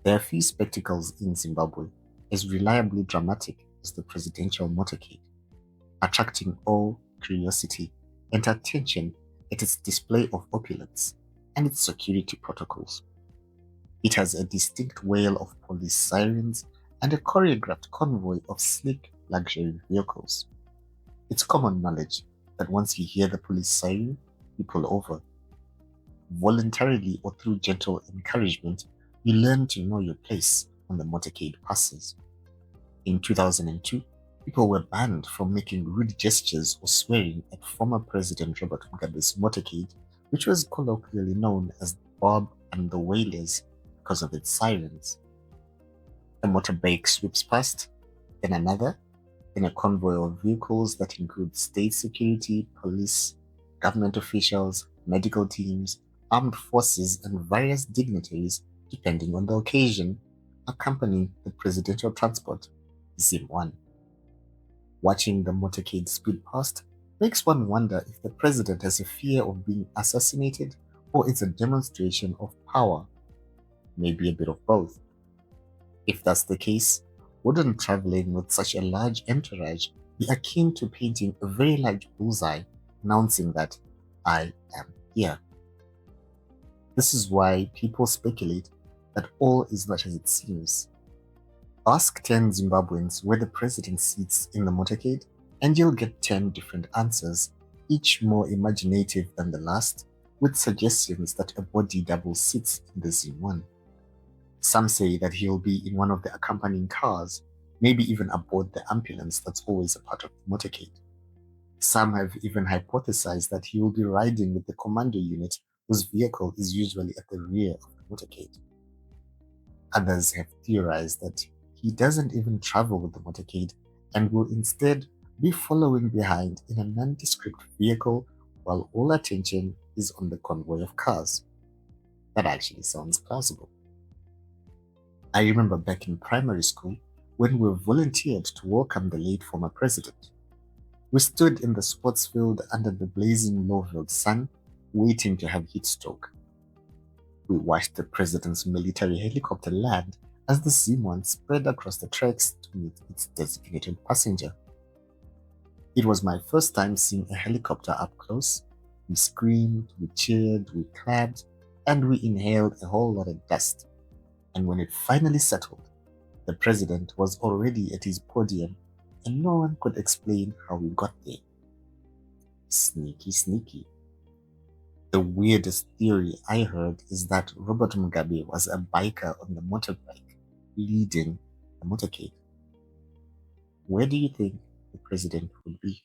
There are few spectacles in Zimbabwe as reliably dramatic as the presidential motorcade, attracting awe, curiosity, and attention at its display of opulence and its security protocols. It has a distinct wail of police sirens and a choreographed convoy of sleek luxury vehicles. It's common knowledge that once you hear the police siren, you pull over. Voluntarily or through gentle encouragement, you learn to know your place when the motorcade passes. In 2002, people were banned from making rude gestures or swearing at former President Robert Mugabe's motorcade, which was colloquially known as Bob and the Wailers because of its sirens. A motorbike sweeps past, then another, then a convoy of vehicles that include state security, police, government officials, medical teams, armed forces, and various dignitaries, depending on the occasion, accompany the presidential transport, Zim 1. Watching the motorcade speed past makes one wonder if the president has a fear of being assassinated or it's a demonstration of power, maybe a bit of both. If that's the case, wouldn't traveling with such a large entourage be akin to painting a very large bullseye announcing that I am here? This is why people speculate that all is not as it seems. Ask 10 Zimbabweans where the president sits in the motorcade, and you'll get 10 different answers, each more imaginative than the last, with suggestions that a body double sits in the Zim 1. Some say that he'll be in one of the accompanying cars, maybe even aboard the ambulance that's always a part of the motorcade. Some have even hypothesized that he will be riding with the commando unit whose vehicle is usually at the rear of the motorcade. Others have theorized that he doesn't even travel with the motorcade and will instead be following behind in a nondescript vehicle while all attention is on the convoy of cars. That actually sounds plausible. I remember back in primary school when we volunteered to welcome the late former president. We stood in the sports field under the blazing Norville sun, waiting to have heat stroke. We watched the president's military helicopter land as the Zim 1 spread across the tracks to meet its designated passenger. It was my first time seeing a helicopter up close. We screamed, we cheered, we clapped, and we inhaled a whole lot of dust. And when it finally settled, the president was already at his podium and no one could explain how we got there. Sneaky, sneaky. The weirdest theory I heard is that Robert Mugabe was a biker on the motorbike leading the motorcade. Where do you think the president would be?